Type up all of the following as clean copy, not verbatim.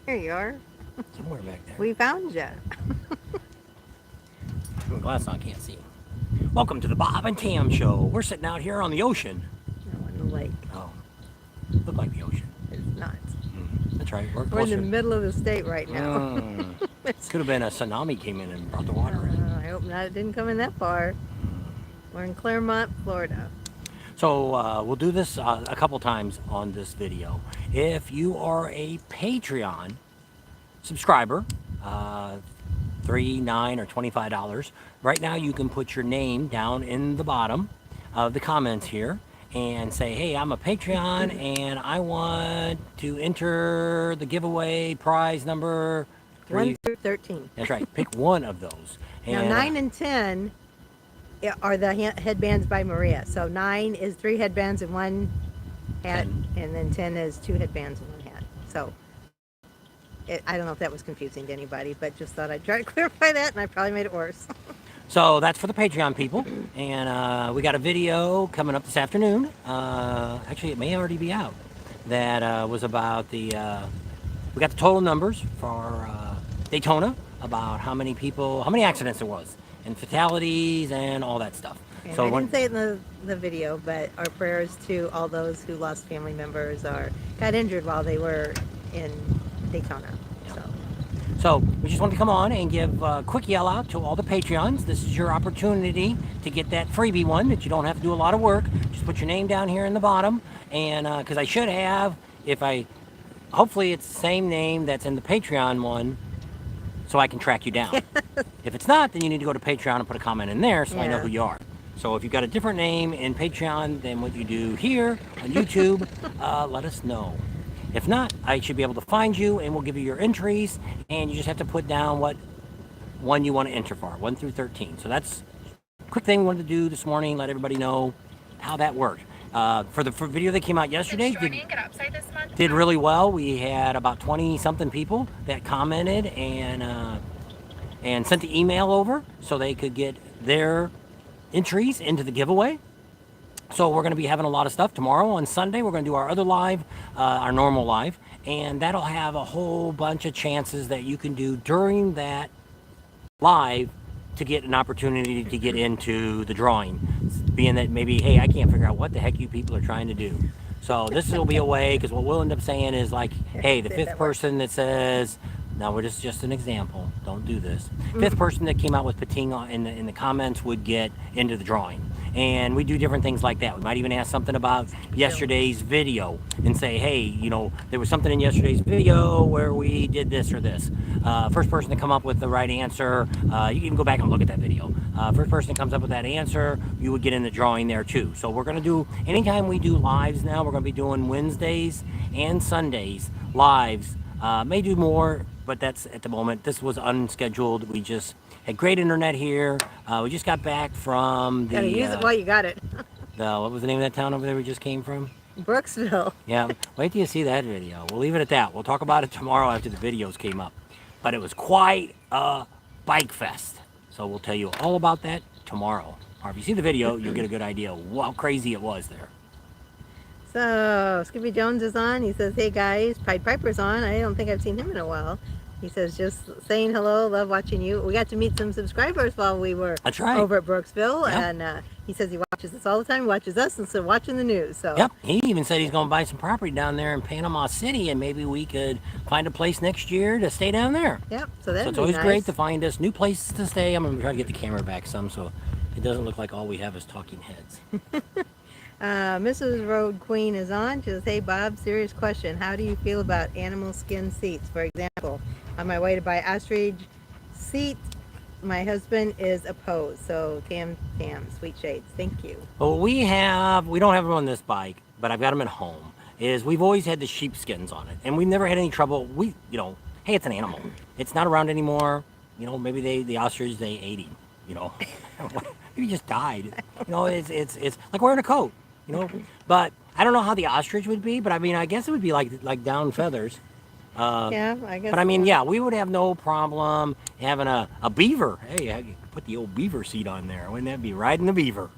There you are. Somewhere back there. We found you. My glass on, can't see. Welcome to the Bob and Tam Show. We're sitting out here on the ocean. No, on the lake. Oh, look like the ocean. It's not. That's right. We're We're in closer. the middle of the state right now. Could have been a tsunami came in and brought the water in. I hope not. It didn't come in that far. We're in Claremont, Florida. So we'll do this a couple times on this video. If you are a Patreon subscriber, $3, $9, or $25, right now you can put your name down in the bottom of the comments here and say, hey, I'm a Patreon and I want to enter the giveaway prize number 3. 1 through 13. That's right. Pick one of those. Now, And, 9 and 10 are the headbands by Maria. So 9 is 3 headbands and 1 hat, and then 10 is 2 headbands and 1 hat. So I don't know if that was confusing to anybody, but just thought I'd try to clarify that, and I probably made it worse. So that's for the Patreon people. And we got a video coming up this afternoon. Actually, it may already be out. That was about the, we got the total numbers for Daytona, about how many people, how many accidents there was, and fatalities and all that stuff. And So I didn't say it in the video, but our prayers to all those who lost family members or got injured while they were in Daytona. So we just wanted to come on and give a quick yell out to all the Patreons. This is your opportunity to get that freebie one that you don't have to do a lot of work. Just put your name down here in the bottom. And because I should have, hopefully it's the same name that's in the Patreon one so I can track you down. If it's not, then you need to go to Patreon and put a comment in there so I know who you are. So if you've got a different name in Patreon than what you do here on YouTube, let us know. If not, I should be able to find you and we'll give you your entries, and you just have to put down what one you want to enter for, 1 through 13. So that's a quick thing we wanted to do this morning, let everybody know how that worked. For the video that came out yesterday, did really well. We had about 20-something people that commented and sent the email over so they could get their entries into the giveaway. So we're going to be having a lot of stuff. Tomorrow on Sunday, we're going to do our other live, our normal live, and that'll have a whole bunch of chances that you can do during that live to get an opportunity to get into the drawing. Being that maybe, hey, I can't figure out what the heck you people are trying to do. So this will be a way, because what we'll end up saying is like, hey, the 5th person that says, now we're just an example, don't do this. 5th person that came out with Pating in the comments would get into the drawing. And we do different things like that. We might even ask something about yesterday's video and say, hey, you know, there was something in yesterday's video where we did this or this. First person to come up with the right answer, you can go back and look at that video. First person that comes up with that answer, you would get in the drawing there too. So we're going to do, anytime we do lives now, we're going to be doing Wednesdays and Sundays lives. May do more, but that's at the moment. This was unscheduled. We just had great internet here. We just got back from the... Gotta use it while you got it. What was the name of that town over there we just came from? Brooksville. Yeah, wait till you see that video. We'll leave it at that. We'll talk about it tomorrow after the videos came up. But it was quite a bike fest. So we'll tell you all about that tomorrow. Or if you see the video, you'll get a good idea of how crazy it was there. So, Skippy Jones is on. He says, hey guys, Pied Piper's on. I don't think I've seen him in a while. He says, just saying hello, love watching you. We got to meet some subscribers while we were over at Brooksville. Yep. And he says he watches us all the time, watches us instead of watching the news. So. Yep, he even said he's going to buy some property down there in Panama City, and maybe we could find a place next year to stay down there. Yep, so that's it's always great to find us new places to stay. I'm going to try to get the camera back some so it doesn't look like all we have is talking heads. Mrs. Road Queen is on. She says, hey Bob, serious question. How do you feel about animal skin seats? For example, on my way to buy ostrich seat, my husband is opposed. So Tam, sweet shades. Thank you. Well, we don't have them on this bike, but I've got them at home. We've always had the sheepskins on it, and we've never had any trouble. Hey, it's an animal. It's not around anymore. Maybe the ostrich, they ate him. Maybe he just died. It's like wearing a coat. But I don't know how the ostrich would be, but I guess it would be like down feathers. Yeah, I guess. But yeah, we would have no problem having a beaver. Hey, I could put the old beaver seat on there. Wouldn't that be riding the beaver?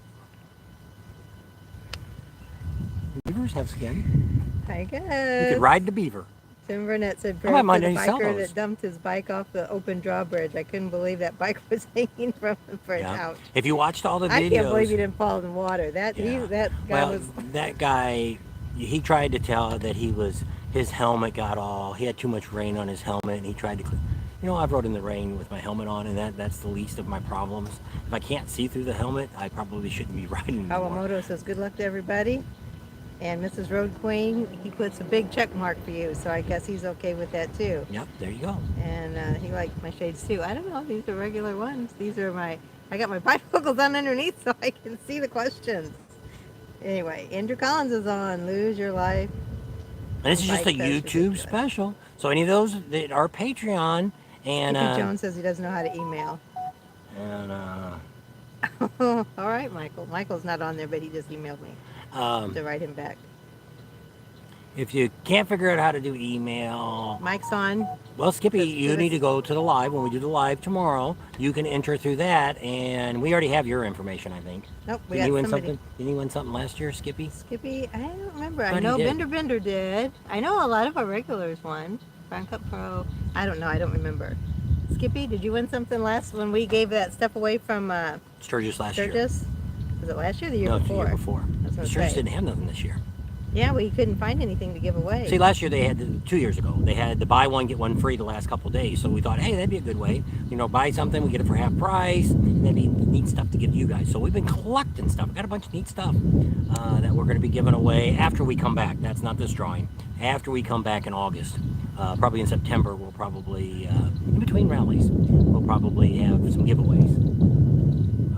Beavers have skin. I guess. You could ride the beaver. Tim Burnett said, I might "Prayer for the mind sell biker those. that dumped his bike off the open drawbridge. I couldn't believe that bike was hanging from him for a couch. If you watched all the videos, I can't believe he didn't fall in the water. That guy was. That guy, he tried to tell that his helmet got all. He had too much rain on his helmet, and he tried to. I've rode in the rain with my helmet on, and that's the least of my problems. If I can't see through the helmet, I probably shouldn't be riding anymore. Kawamoto says, "Good luck to everybody." And Mrs. Road Queen, he puts a big check mark for you, so I guess he's okay with that too. Yep, there you go. And he liked my shades too. I don't know, these are regular ones. These are I got my bifocals on underneath so I can see the questions. Anyway, Andrew Collins is on, Lose Your Life. And this is just a YouTube special. So any of those that are Patreon and... Skippy Jones says he doesn't know how to email. And, all right, Michael. Michael's not on there, but he just emailed me to write him back. If you can't figure out how to do email... Mike's on. Well, Skippy, you need to go to the live. When we do the live tomorrow, you can enter through that, and we already have your information, I think. Nope, we Didn't got you win somebody. something? Didn't you win something last year, Skippy? Skippy, I don't remember. I Thought he know did. Bender did. I know a lot of our regulars won. Crown Cup Pro. I don't know. I don't remember. Skippy, did you win something last when we gave that stuff away from Sturgis last year. Sturgis? Was it last year or the year No, before? the year before. I was gonna Sturgis say. didn't have nothing this year. Yeah, we couldn't find anything to give away. See, last year they had, 2 years ago, they had the buy one, get one free the last couple of days. So we thought, hey, that'd be a good way. Buy something, we get it for half price, and that'd be neat stuff to give you guys. So we've been collecting stuff. We've got a bunch of neat stuff that we're going to be giving away after we come back. That's not this drawing. After we come back in August. Probably in September, we'll probably, in between rallies, we'll probably have some giveaways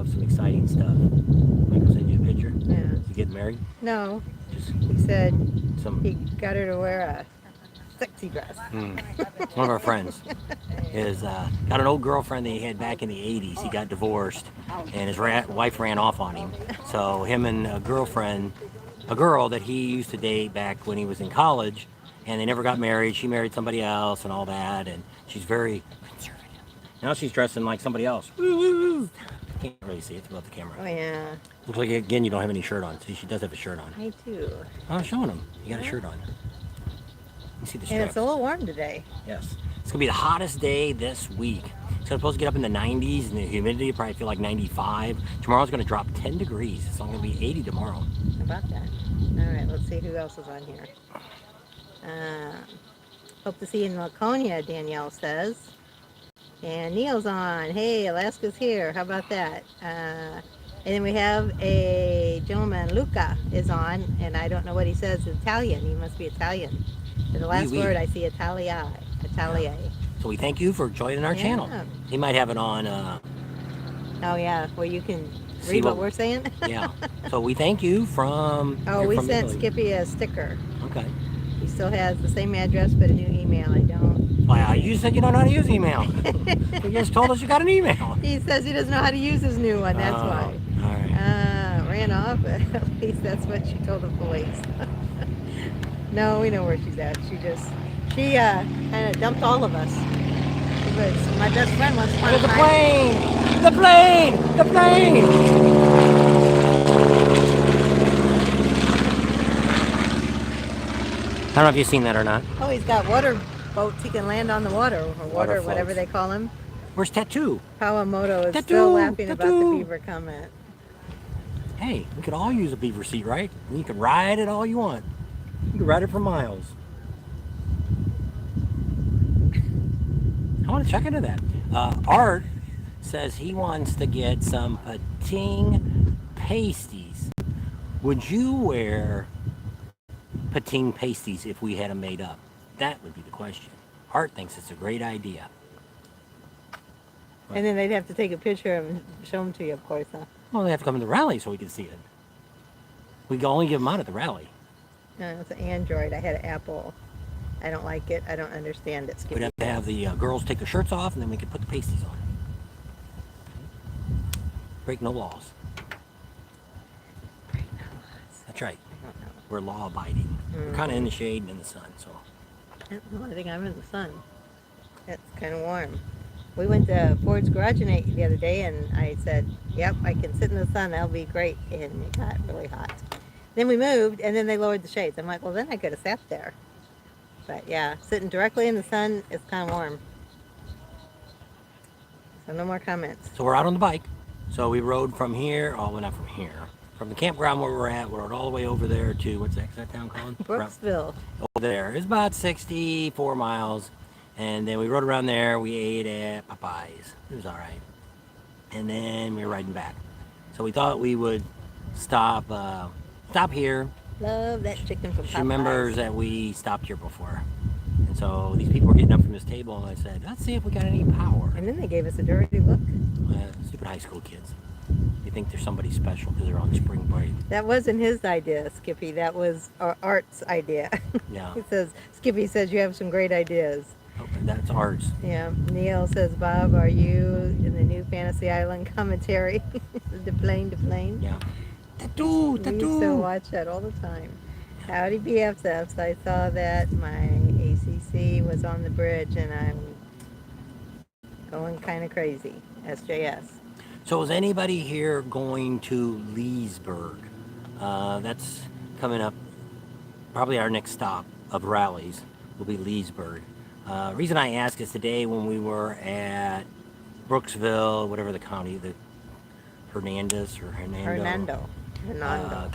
of some exciting stuff. Michael send you a picture. Yeah. Is he getting married? No. Just He said some... he got her to wear a sexy dress. One of our friends is got an old girlfriend that he had back in the 80s. He got divorced, and his wife ran off on him. So him and a girl that he used to date back when he was in college, and they never got married. She married somebody else and all that, and she's very conservative. Now she's dressing like somebody else. Woo-woo-woo. Can't really see it. It's above the camera. Oh, yeah. Looks like, again, you don't have any shirt on. See, she does have a shirt on. I do. I'm showing him. You got a shirt on. You see the straps. And it's a little warm today. Yes. It's going to be the hottest day this week. It's supposed to get up in the 90s, and the humidity will probably feel like 95. Tomorrow's going to drop 10 degrees. It's only going to be 80 tomorrow. How about that? All right, let's see who else is on here. Hope to see you in Laconia, Danielle says. And Neil's on. Hey, Alaska's here. How about that? And then we have a gentleman, Luca, is on, and I don't know what he says. Italian. He must be Italian. And the last word I see, Italia. Italia. So we thank you for joining our channel. He might have it on. Oh, yeah, where you can read what we're saying? Yeah. So we thank you from... Oh, we sent Skippy a sticker. Okay. He still has the same address, but a new email. I don't. Wow, you said you don't know how to use email. You just told us you got an email. He says he doesn't know how to use his new one. That's why. All right. Ran off. At least that's what she told the police. No, we know where she's at. She kind of dumped all of us. Because my best friend wants to find the plane! The plane! The plane! I don't know if you've seen that or not. Oh, he's got water boats. He can land on the water, or water, whatever they call them. Where's Tattoo? Kawamoto is still laughing about the beaver comment. Hey, we could all use a beaver seat, right? And you can ride it all you want. You can ride it for miles. I want to check into that. Art says he wants to get some pating pasties. Would you wear pating pasties if we had them made up? That would be the question. Art thinks it's a great idea. And then they'd have to take a picture and show them to you, of course, huh? Well, they have to come to the rally so we can see it. We can only give them out at the rally. No, it's an Android. I had an Apple. I don't like it. I don't understand it. We'd have to have the girls take their shirts off, and then we could put the pasties on. Break no laws. Break no laws. That's right. We're law-abiding. We're kind of in the shade and in the sun, so. Well, I think I'm in the sun. It's kind of warm. We went to Ford's Garage the other day, and I said, yep, I can sit in the sun. That'll be great. And it got really hot. Then we moved, and then they lowered the shades. I'm like, well, then I could have sat there. But yeah, sitting directly in the sun, it's kind of warm. So no more comments. So we're out on the bike. So we rode from here, oh, well, not from here, from the campground where we're at. We rode all the way over there to, what's that town called? Brooksville. Over there. It's about 64 miles. And then we rode around there. We ate at Popeyes. It was all right. And then we were riding back. So we thought we would stop here. Love that chicken from Popeyes. She remembers that we stopped here before. And so these people were getting up from this table, and I said, let's see if we got any power. And then they gave us a dirty look. Stupid high school kids. They think they're somebody special because they're on spring break. That wasn't his idea, Skippy. That was Art's idea. Yeah. Skippy says you have some great ideas. Oh, that's ours. Yeah. Neil says, Bob, are you in the new Fantasy Island commentary? The plane. Yeah. Tattoo. We used to watch that all the time. Howdy BFFs. I saw that my ACC was on the bridge and I'm going kind of crazy. SJS. So is anybody here going to Leesburg? That's coming up. Probably our next stop of rallies will be Leesburg. Reason I ask is today when we were at Brooksville, whatever the county, the Hernando.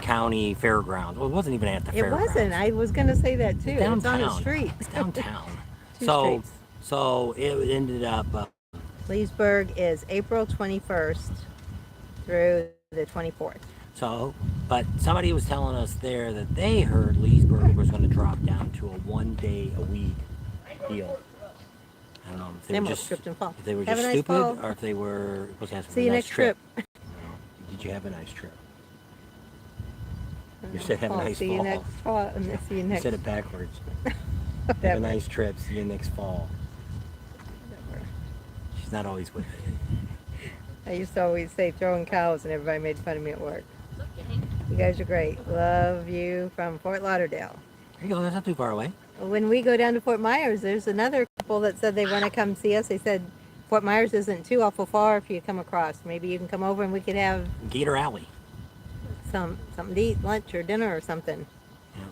County Fairgrounds. Well, it wasn't even at the fairgrounds. It wasn't. I was going to say that too. Downtown. It's on the street. It's downtown. Two streets. So it ended up. Leesburg is April 21st through the 24th. So, but somebody was telling us there that they heard Leesburg was going to drop down to a 1 day a week deal. I don't know if they were just if they were just stupid or if they were supposed to have See you next trip. Did you have a nice trip? You said have a nice See you fall. next fall. See you next. You said it backwards. Have a nice trip. See you next fall. She's not always with it. I used to always say throwing cows and everybody made fun of me at work. You guys are great. Love you from Fort Lauderdale. There you go. That's not too far away. When we go down to Fort Myers, there's another couple that said they want to come see us. They said Fort Myers isn't too awful far if you come across. Maybe you can come over and we could have Gator Alley. Something to eat, lunch or dinner or something,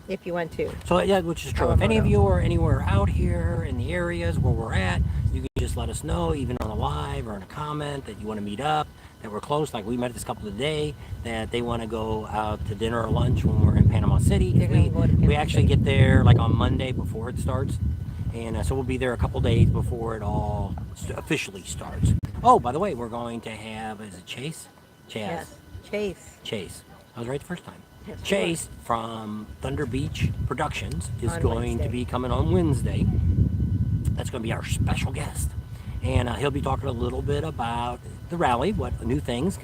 if you want to. So yeah, which is true. If any of you are anywhere out here in the areas where we're at, you can just let us know, even on a live or in a comment, that you want to meet up, that we're close. Like we met this couple today, that they want to go out to dinner or lunch when we're in Panama City. We actually get there like on Monday before it starts, and so we'll be there a couple days before it all officially starts. Oh, by the way, we're going to have, is it Chase? Yes, Chase. I was right the first time. Yes, Chase from Thunder Beach Productions is going to be coming on Wednesday. That's going to be our special guest. And he'll be talking a little bit about the rally, what new things.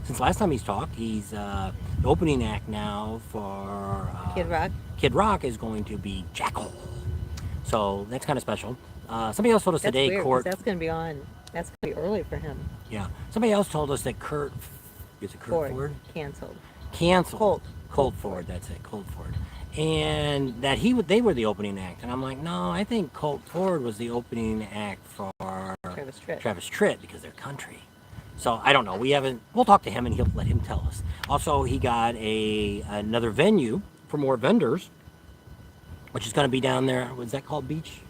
Since last time he's talked, he's the opening act now for Kid Rock. Kid Rock is going to be Jackal. So that's kind of special. Somebody else told us today, weird, Court. That's going to be on. That's going to be early for him. Yeah. Somebody else told us that Kurt Ford? Canceled. Colt Ford, that's it, Colt Ford. And that they were the opening act. And I'm like, no, I think Colt Ford was the opening act for Travis Tritt because they're country. So I don't know. We'll talk to him and he'll let him tell us. Also, he got another venue for more vendors, which is going to be down there. What's that called, beach?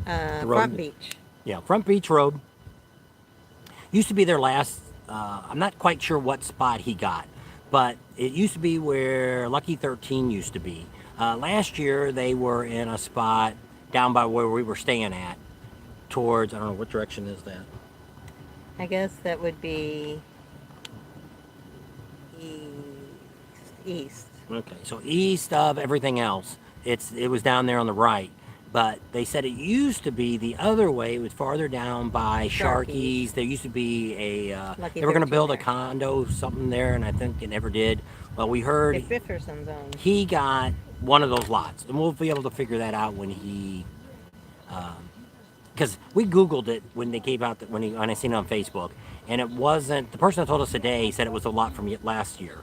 Front Beach. Yeah, Front Beach Road. Used to be their last. I'm not quite sure what spot he got, but it used to be where Lucky 13 used to be. Last year, they were in a spot down by where we were staying at, towards, I don't know, what direction is that? I guess that would be east. Okay, so east of everything else. It was down there on the right. But they said it used to be the other way. It was farther down by Sharky's. There used to be they were going to build a condo, something there, and I think it never did. Well, we heard he got one of those lots, and we'll be able to figure that out when he, because we Googled it when they gave out when I seen it on Facebook, and it wasn't the person that told us today said it was a lot from last year,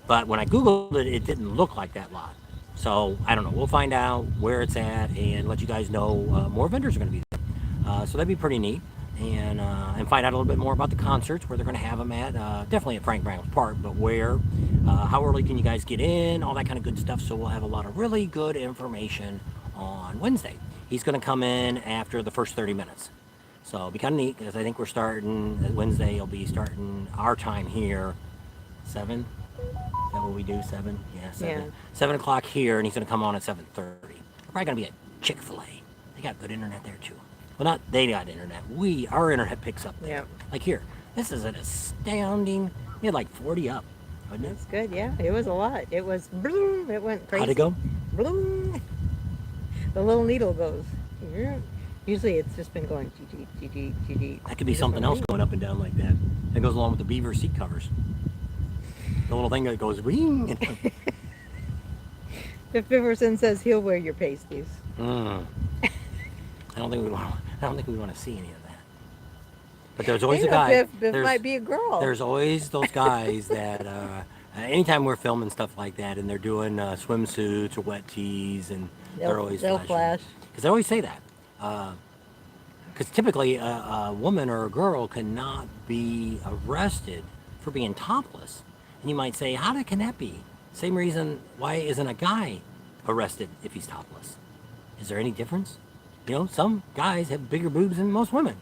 but when I Googled it, it didn't look like that lot. So, I don't know. We'll find out where it's at and let you guys know more vendors are going to be there. So, that'd be pretty neat. and find out a little bit more about the concerts, where they're going to have them at. Definitely at Frank Brown's Park, but where, how early can you guys get in, all that kind of good stuff. So we'll have a lot of really good information on Wednesday. He's going to come in after the first 30 minutes. So it'll be kind of neat, because I think we're starting, Wednesday will be starting our time here, 7? Is that what we do, 7? Yeah, 7. Yeah. 7 o'clock here, and he's going to come on at 7:30. We're probably going to be at Chick-fil-A. They got good internet there, too. Well, not they got internet. Our internet picks up there. Yeah. Like here, this is an astounding, you had like 40 up, wasn't it? That's good, yeah. It was a lot. It was, bloom, it went crazy. How'd it go? Bloom. The little needle goes. Usually it's just been going, That could be something else going up and down like that. That goes along with the beaver seat covers. The little thing that goes, wing. Biff Biverson says he'll wear your pasties. I don't think we want to see any of that. But there's always a guy. Biff might be a girl. There's always those guys that anytime we're filming stuff like that, and they're doing swimsuits or wet tees, and they'll flash. Because they always say that. Because typically a woman or a girl cannot be arrested for being topless. And you might say, how can that be? Same reason, why isn't a guy arrested if he's topless? Is there any difference? You know, some guys have bigger boobs than most women.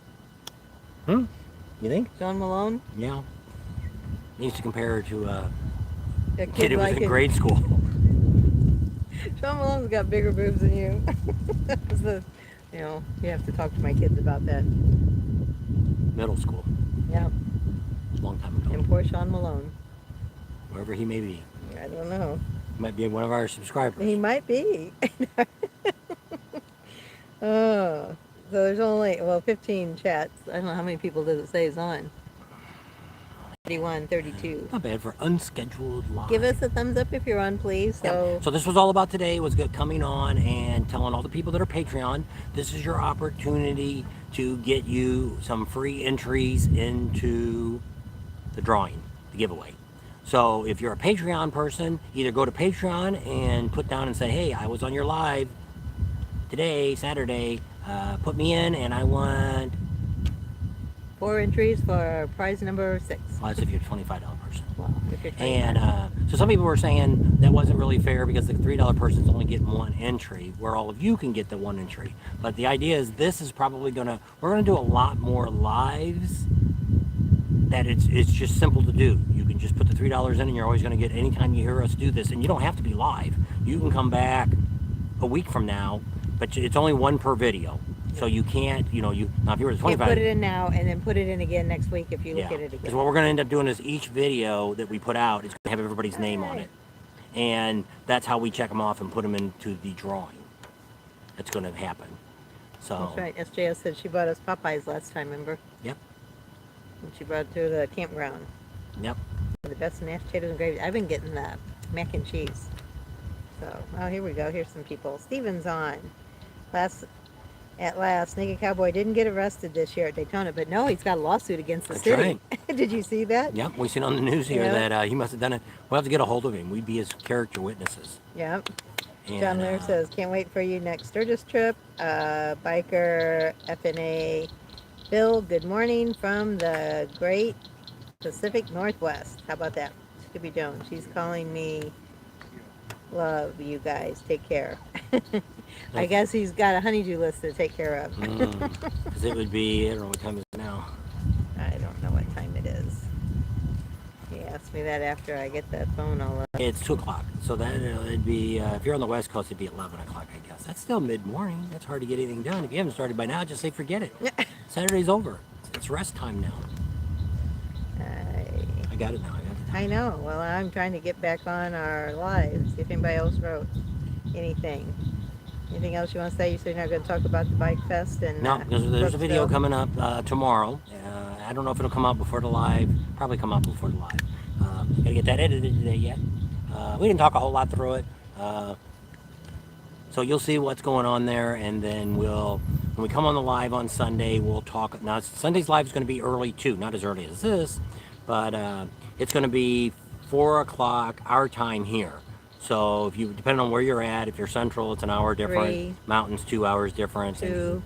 You think? John Malone? Yeah. Needs to compare her to a That kid who was in grade school. John Malone's got bigger boobs than you. That's you have to talk to my kids about that. Middle school. Yeah. Long time ago. And poor Sean Malone. Wherever he may be. I don't know. He might be one of our subscribers. He might be. Oh, so there's only, 15 chats. I don't know how many people does it say is on. 31, 32. Not bad for unscheduled live. Give us a thumbs up if you're on, please. So, So this was all about today, was coming on and telling all the people that are Patreon, this is your opportunity to get you some free entries into the drawing, the giveaway. So if you're a Patreon person, either go to Patreon and put down and say, hey, I was on your live today, Saturday, put me in, and I want 4 entries for prize number 6. Well, that's if you're a $25 person. Well, if you're 25. And so some people were saying that wasn't really fair because the $3 person's only getting 1 entry, where all of you can get the 1 entry. But the idea is this is probably we're gonna do a lot more lives. That it's just simple to do. You can just put the $3 in, and you're always gonna get anytime you hear us do this. And you don't have to be live. You can come back a week from now, but it's only 1 per video. So you can't, now if you were to 25... put it in now, and then put it in again next week if you look at it again. Because what we're going to end up doing is each video that we put out is going to have everybody's name on it. And that's how we check them off and put them into the drawing. That's going to happen. So. That's right. SJS said she bought us Popeyes last time, remember? Yep. And she brought it to the campground. Yep. The best mashed potatoes and gravy. I've been getting the mac and cheese. So, here we go. Here's some people. Steven's on. At last, Naked Cowboy didn't get arrested this year at Daytona, but no, he's got a lawsuit against the city. Right. Did you see that? Yep, we seen on the news here that he must have done it. We'll have to get a hold of him. We'd be his character witnesses. Yep. And, John Lear says, can't wait for you next Sturgis trip. Biker FNA Bill, good morning from the great Pacific Northwest. How about that? Scooby Jones, she's calling me. Love you guys. Take care. I guess he's got a honeydew list to take care of. Because it would be, I don't know what time is it now. I don't know what time it is. He asked me that after I get that phone all up. It's 2 o'clock. So then it'd be, if you're on the West Coast, it'd be 11 o'clock, I guess. That's still mid-morning. That's hard to get anything done. If you haven't started by now, just say forget it. Saturday's over. It's rest time now. I got it now. I know. Well, I'm trying to get back on our lives. See if anybody else wrote anything. Anything else you want to say? You said you're not going to talk about the Bike Fest? And no, because there's a video coming up tomorrow. I don't know if it'll come out before the live. Probably come out before the live. Got to get that edited today yet. We didn't talk a whole lot through it. So you'll see what's going on there, and then when we come on the live on Sunday, we'll talk. Now, Sunday's live is going to be early too, not as early as this, but it's going to be 4 o'clock our time here. So depending on where you're at, if you're central, it's an hour different. 3. Mountains, 2 hours difference. 2.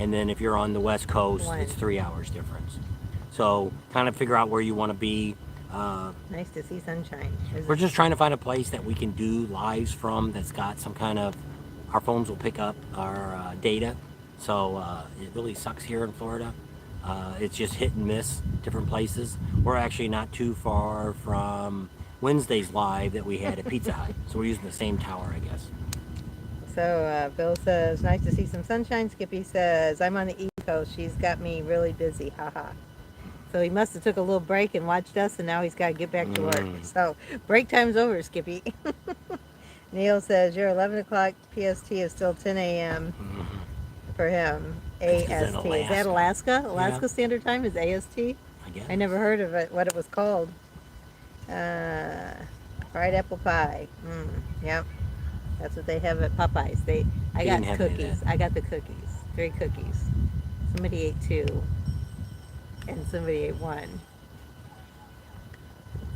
And then if you're on the West Coast, 1. it's 3 hours difference. So kind of figure out where you want to be. Nice to see sunshine. We're just trying to find a place that we can do lives from that's got some kind of, our phones will pick up our data. So it really sucks here in Florida. It's just hit and miss different places. We're actually not too far from Wednesday's live that we had at Pizza Hut. So we're using the same tower, I guess. So Bill says, nice to see some sunshine. Skippy says, I'm on the East Coast. She's got me really busy. Haha. So he must have took a little break and watched us, and now he's got to get back to work. So break time's over, Skippy. Neil says, your 11 o'clock PST is still 10 a.m. for him. AST. Is that Alaska? Alaska Standard Time is AST? I guess. I never heard of it, what it was called. Fried apple pie. Yep. That's what they have at Popeyes. I got cookies. I got the cookies. 3 cookies. Somebody ate 2. And somebody ate 1.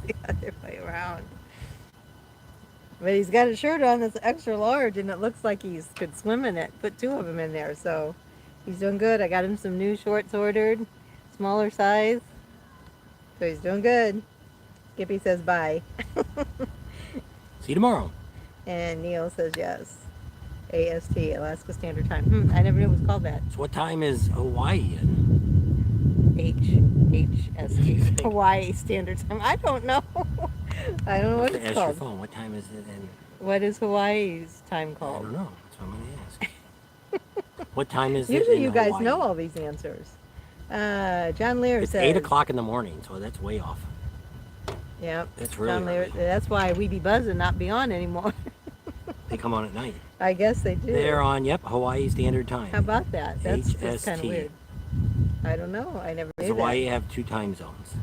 The other way around. But he's got a shirt on that's extra large, and it looks like he could swim in it. Put 2 of them in there, so he's doing good. I got him some new shorts ordered, smaller size. So he's doing good. Skippy says bye. See you tomorrow. And Neil says yes. AST, Alaska Standard Time. I never knew it was called that. So what time is Hawaii in? HST, Hawaii Standard Time. I don't know. I don't know what it's Ask called. your phone. What time is it in? What is Hawaii's time I called? don't know. That's what I'm going to ask. What time is it Usually in you guys Hawaii? know all these answers. John Lear It's says... 8 o'clock in the morning, so that's way off. Yep. That's really John Lear, early. that's why we be buzzing, not be on anymore. They come on at night. I guess they do. They're on, Hawaii Standard Time. How about that? That's just kind of HST. weird. I don't know. I never Does knew Hawaii that. have 2 time zones?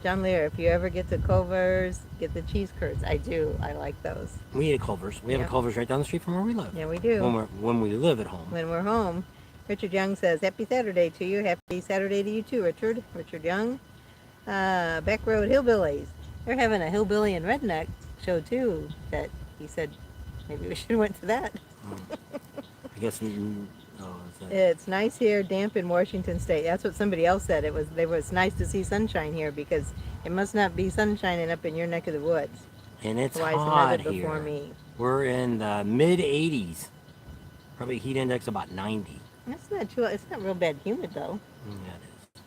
John Lear, if you ever get to Culver's, get the cheese curds. I do. I like those. We eat at Culver's. We have a Yep. Culver's right down the street from where we live. Yeah, we do. When we live at home. When we're home. Richard Young says, happy Saturday to you. Happy Saturday to you too, Richard. Richard Young. Back Road Hillbillies. They're having a hillbilly and redneck show too, that he said maybe we should have went to that. I guess. Is that... It's nice here, damp in Washington State. That's what somebody else said. It was nice to see sunshine here because it must not be sunshining up in your neck of the woods. And it's Otherwise, hot another here. before me. We're in the mid 80s. Probably heat index about 90. That's not too. It's not real bad humid though. Yeah, it is.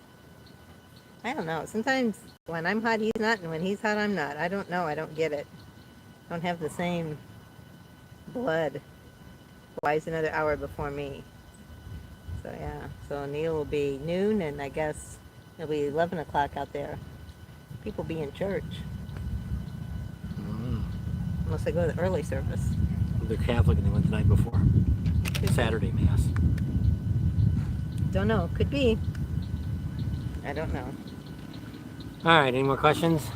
I don't know. Sometimes when I'm hot, he's not, and when he's hot, I'm not. I don't know. I don't get it. I don't have the same blood. Why is another hour before me? So yeah. So Neil will be noon, and I guess it'll be 11 o'clock out there. People be in church. Unless they go to the early service. They're Catholic and they went the night before. Saturday Mass. Don't know. Could be. I don't know. All right, any more questions?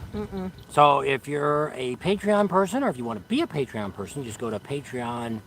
So if you're a Patreon person or if you want to be a Patreon person, just go to Patreon,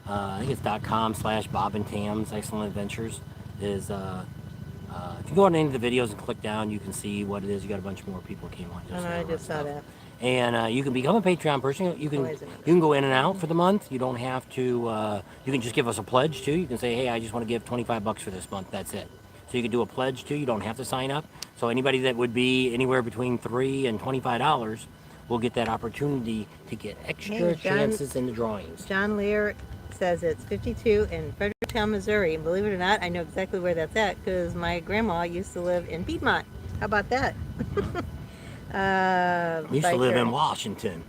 I think it's .com/Bob and Tam's Excellent Adventures. If you go on any of the videos and click down, you can see what it is. You got a bunch more people came on. I just saw that. And you can become a Patreon person. You can go in and out for the month. You don't have to. You can just give us a pledge too. You can say, hey, I just want to give $25 for this month. That's it. So you can do a pledge too. You don't have to sign up. So anybody that would be anywhere between $3 and $25 will get that opportunity to get extra chances in the drawings. John Lear says it's 52 in Fredericktown, Missouri. And believe it or not, I know exactly where that's at because my grandma used to live in Piedmont. How about that? We used to live in Washington,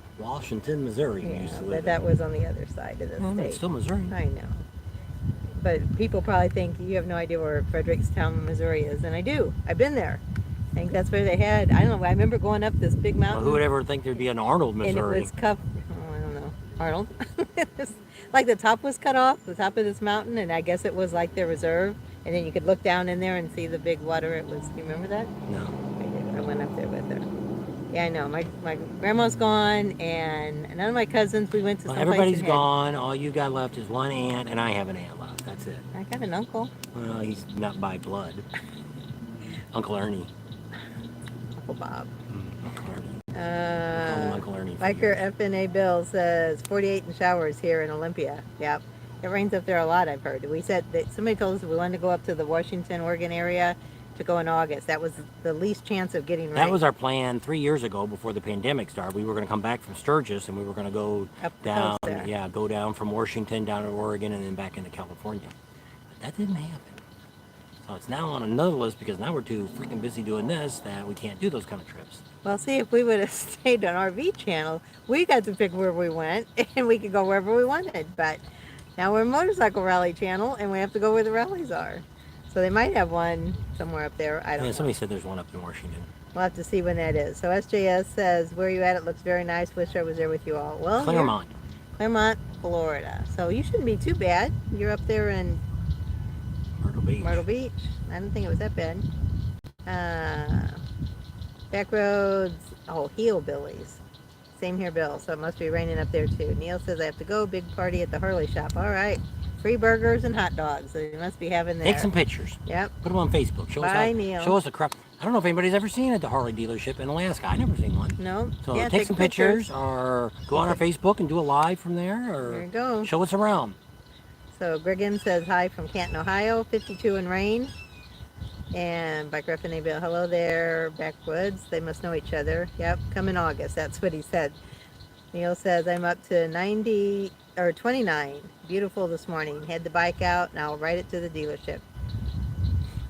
Missouri. Yeah, We used to live but that was on the other side of the state. It's still Missouri. I know. But people probably think you have no idea where Fredericktown, Missouri is. And I do. I've been there. I think that's where they had, I don't know, I remember going up this big mountain. Well, who would ever think there'd be an Arnold, Missouri? And it was I don't know, Arnold. Like the top was cut off, the top of this mountain, and I guess it was like their reserve. And then you could look down in there and see the big water. It was, you remember that? No. I did. I went up there with her. Yeah, I know. My grandma's gone, and none of my cousins, we went to some Everybody's gone. All you got left is one aunt, and I have an aunt left. That's it. I got an uncle. Well, he's not by blood. Uncle Ernie. Uncle Bob. Uncle Ernie. Call him Uncle Ernie. Biker FNA Bill says 48 in showers here in Olympia. Yep. It rains up there a lot, I've heard. We said that somebody told us we wanted to go up to the Washington, Oregon area to go in August. That was the least chance of getting rain. That was our plan 3 years ago before the pandemic started. We were going to come back from Sturgis and we were going to go up down, there. yeah, go down from Washington down to Oregon and then back into California. But that didn't happen. So it's now on another list because now we're too freaking busy doing this that we can't do those kind of trips. Well, see, if we would have stayed on RV channel, we got to pick where we went and we could go wherever we wanted. But now we're motorcycle rally channel and we have to go where the rallies are. So they might have one somewhere up there. I don't know. Somebody said there's one up in Washington. We'll have to see when that is. So SJS says, where are you at? It looks very nice. Wish I was there with you all. Well, Claremont. Claremont, Florida. So you shouldn't be too bad. You're up there in Myrtle Beach. I don't think it was that bad. Back roads. Oh, Hillbillies. Same here, Bill. So it must be raining up there too. Neil says I have to go. Big party at the Harley shop. All right. Free burgers and hot dogs. So you must be having there. Take some pictures. Yep. Put them on Facebook. Show Bye, us Neil. Show us the crap. I don't know if anybody's ever seen it, the Harley dealership in Alaska. I never seen one. No. So yeah, take some pictures or go on our Facebook and do a live from there or there you go. Show us around. So Griggin says hi from Canton, Ohio. 52 in rain. And Bike Ref and Bill, hello there. Backwoods. They must know each other. Yep. Come in August. That's what he said. Neil says I'm up to 90 or 29. Beautiful this morning. Had the bike out. Now I'll ride it to the dealership.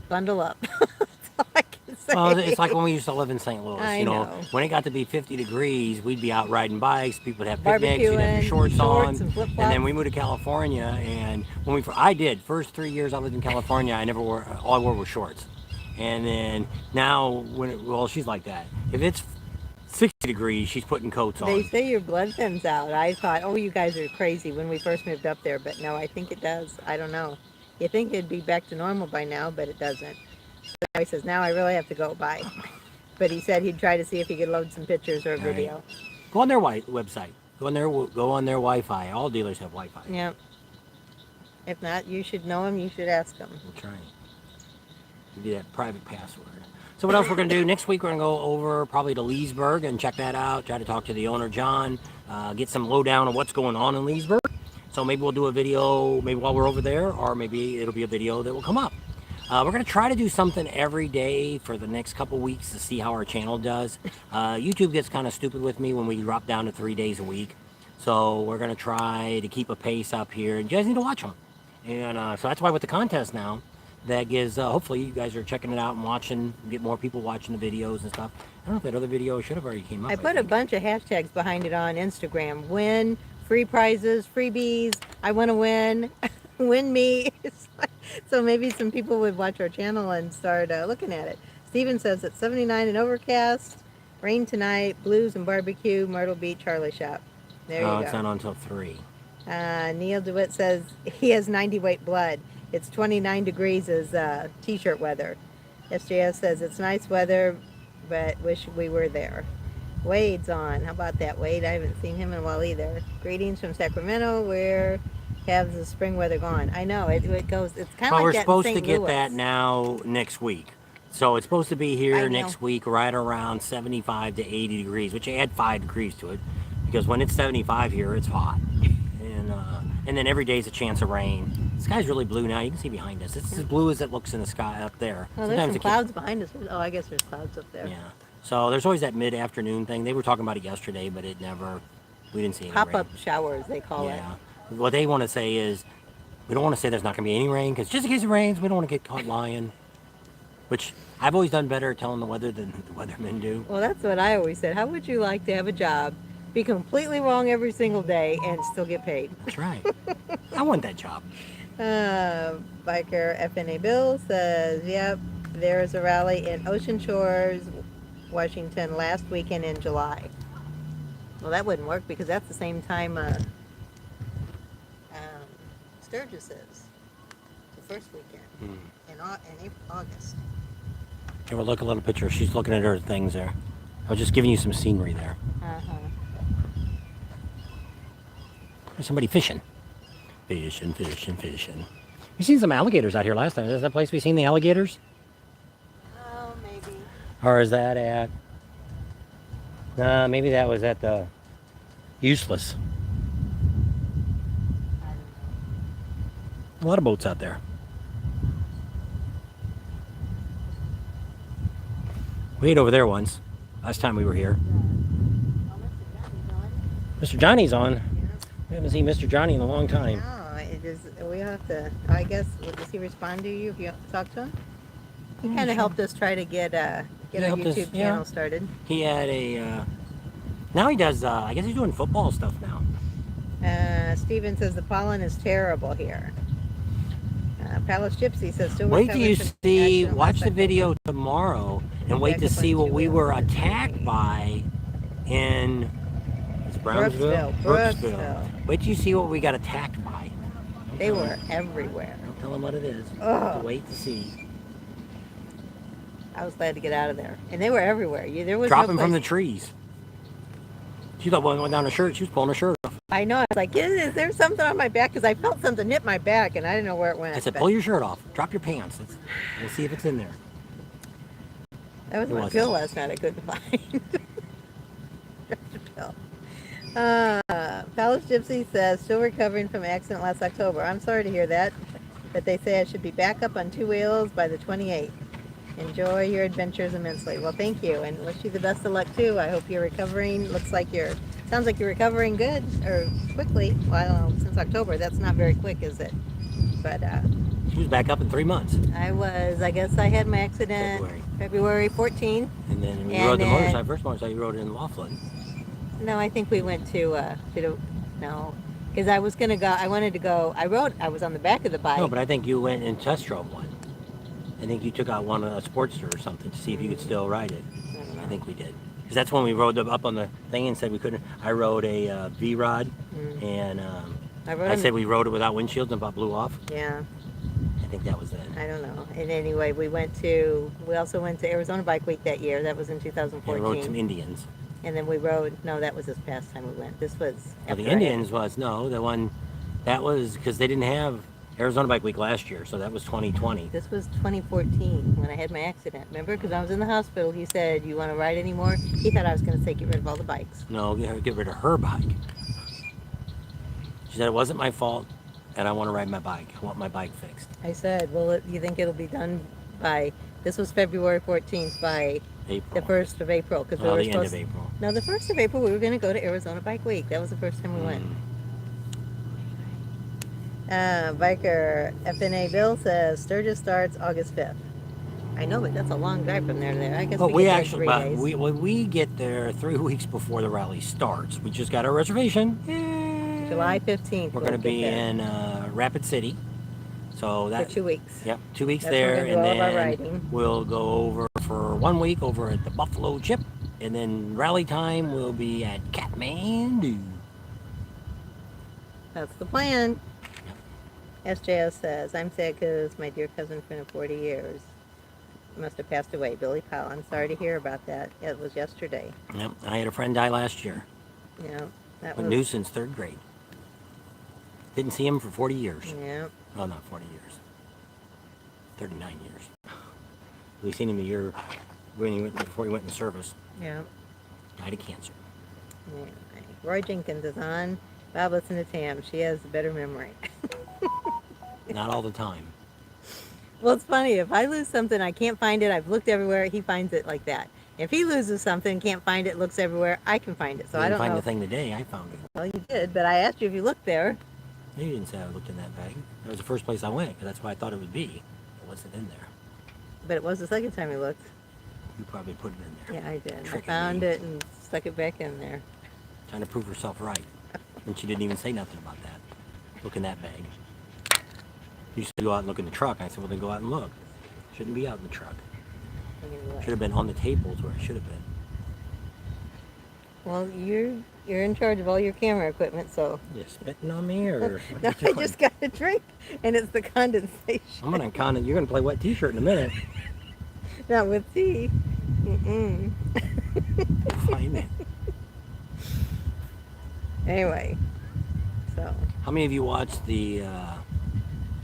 Bundle up. That's all I can say. Well, it's like when we used to live in St. Louis. I you know, know. when it got to be 50 degrees, we'd be out riding bikes. People would have picnics. You'd have your Barbecuing, shorts on. and flip-flops. And then we moved to California. And when I did first 3 years I lived in California, I never wore. All I wore was shorts. And then now, she's like that. If it's 60 degrees, she's putting coats on. They say your blood thins out. I thought, oh, you guys are crazy when we first moved up there, but no, I think it does. I don't know. You think it'd be back to normal by now, but it doesn't. So he says, now I really have to go. Bye. But he said he'd try to see if he could load some pictures or a video. Right. Go on their website. Go on their Wi-Fi. All dealers have Wi-Fi. Yep. If not, you should know him. You should ask him. We'll try. Give you that private password. So what else we're going to do? Next week we're going to go over probably to Leesburg and check that out. Try to talk to the owner, John. Get some lowdown on what's going on in Leesburg. So maybe we'll do a video maybe while we're over there, or maybe it'll be a video that will come up. We're going to try to do something every day for the next couple weeks to see how our channel does. YouTube gets kind of stupid with me when we drop down to 3 days a week. So we're going to try to keep a pace up here. You guys need to watch them. And so that's why with the contest now, that gives, hopefully you guys are checking it out and watching, get more people watching the videos and stuff. I don't know if that other video should have already came up. I put a bunch of hashtags behind it on Instagram. Win, free prizes, freebies, I want to win, win me. So maybe some people would watch our channel and start looking at it. Steven says it's 79 and overcast, rain tonight, blues and barbecue, Myrtle Beach, Harley shop. There you go. Oh, it's not on until 3. Neil DeWitt says he has 90 weight blood. It's 29 degrees is t-shirt weather. SJS says it's nice weather, but wish we were there. Wade's on. How about that, Wade? I haven't seen him in a while either. Greetings from Sacramento. Where have the spring weather gone? I know it goes. It's kind of like that in St. Louis. Well, we're supposed to get that now next week. So it's supposed to be here next week, right around 75 to 80 degrees, which add 5 degrees to it, because when it's 75 here, it's hot. And then every day is a chance of rain. The sky's really blue now. You can see behind us. It's as blue as it looks in the sky up there. Oh, there's some clouds behind us. Oh, I guess there's clouds up there. Yeah. So there's always that mid-afternoon thing. They were talking about it yesterday, but we didn't see any pop-up showers, they call it. Yeah. What they want to say is, we don't want to say there's not going to be any rain, because just in case it rains, we don't want to get caught lying. Which I've always done better at telling the weather than the weathermen do. Well, that's what I always said. How would you like to have a job, be completely wrong every single day, and still get paid? That's right. I want that job. Biker FNA Bill says, yep, there's a rally in Ocean Shores, Washington last weekend in July. Well, that wouldn't work because that's the same time Sturgis is. The first weekend in August. Okay, well, look a little picture. She's looking at her things there. I was just giving you some scenery there. There's somebody fishing. Fishing. We seen some alligators out here last time. Is that place we seen the alligators? Oh, maybe. Or is that at... maybe that was at the Useless. A lot of boats out there. We ate over there once. Last time we were here. Mr. Johnny's on. We haven't seen Mr. Johnny in a long time. No, it is. We have to. I guess. Does he respond to you if you talk to him? He kind of helped us try to get our YouTube channel started. He had a. Now he does. I guess he's doing football stuff now. Steven says the pollen is terrible here. Palace Gypsy says still. Wait till you see. Watch the video tomorrow and wait to see what we were attacked by in. Brooksville. Wait till you see what we got attacked by. They were everywhere. Don't tell them what it is. Wait to see. I was glad to get out of there. And they were everywhere. There was dropping from the trees. She thought one went down her shirt. She was pulling her shirt off. I know. I was like, is there something on my back? Because I felt something hit my back and I didn't know where it went. I said, pull your shirt off. Drop your pants. We'll see if it's in there. That was my pill last night I couldn't find. Palace Gypsy says, still recovering from an accident last October. I'm sorry to hear that, but they say I should be back up on 2 wheels by the 28th. Enjoy your adventures immensely. Well, thank you, and wish you the best of luck, too. I hope you're recovering. Sounds like you're recovering good, or quickly. Well, I don't know, since October. That's not very quick, is it? But, she was back up in 3 months. I guess I had my accident February 14th. And then you rode the motorcycle, first motorcycle, you rode it in Laughlin. No, I think we went to no, because I was going to go, I wanted to go, I was on the back of the bike. No, but I think you went and test drove one. I think you took out a Sportster or something to see if you could still ride it. I think we did. Because that's when we rode up on the thing and said we couldn't. I rode a V-Rod, and I said we rode it without windshields and about blew off. Yeah. I think that was it. I don't know. And anyway, we also went to Arizona Bike Week that year. That was in 2014. We rode some Indians. And then that was this past time we went. This was the Indians that was because they didn't have Arizona Bike Week last year, so that was 2020. This was 2014 when I had my accident. Remember? Because I was in the hospital. He said, you want to ride anymore? He thought I was going to say get rid of all the bikes. No, get rid of her bike. She said, it wasn't my fault, and I want to ride my bike. I want my bike fixed. I said, well, you think it'll be done by, this was February 14th, by April. The 1st of April. The end of April. No, the 1st of April we were going to go to Arizona Bike Week. That was the first time we went. Biker FNA Bill says Sturgis starts August 5th. I know, but that's a long drive from there to there. I guess we get there 3 days. We get there 3 weeks before the rally starts. We just got our reservation. Yay. July 15th. We're going to be in Rapid City. So for 2 weeks. Yep, 2 weeks there, and then we'll go over for 1 week over at the Buffalo Chip, and then rally time will be at Kathmandu. That's the plan. SJS says, I'm sad because my dear cousin for 40 years must have passed away. Billy Powell. I'm sorry to hear about that. It was yesterday. Yep, I had a friend die last year. Yeah, Knew since 3rd grade. Didn't see him for 40 years. Yeah. Well, not 40 years. 39 years. We seen him a year before he went in service. Yeah. Died of cancer. Yeah. Roy Jenkins is on. Bob, listen to Tam. She has a better memory. Not all the time. Well, it's funny. If I lose something, I can't find it. I've looked everywhere. He finds it like that. If he loses something, can't find it, looks everywhere, I can find it. So I don't know. Find the thing today. I found it. Well, you did, but I asked you if you looked there. No, you didn't say I looked in that bag. That was the first place I went, because that's where I thought it would be. It wasn't in there. But it was the second time you looked. You probably put it in there. Yeah, I did. I found it and stuck it back in there. Trying to prove herself right. And she didn't even say nothing about that. Look in that bag. You used to go out and look in the truck. I said, well, then go out and look. Shouldn't be out in the truck. Should have been on the tables where it should have been. Well, you're in charge of all your camera equipment, so. You spitting on me, or? No, I just got a drink, and it's the condensation. I'm gonna You're gonna play wet T-shirt in a minute. Not with tea. Find it. Anyway, so. How many of you watched the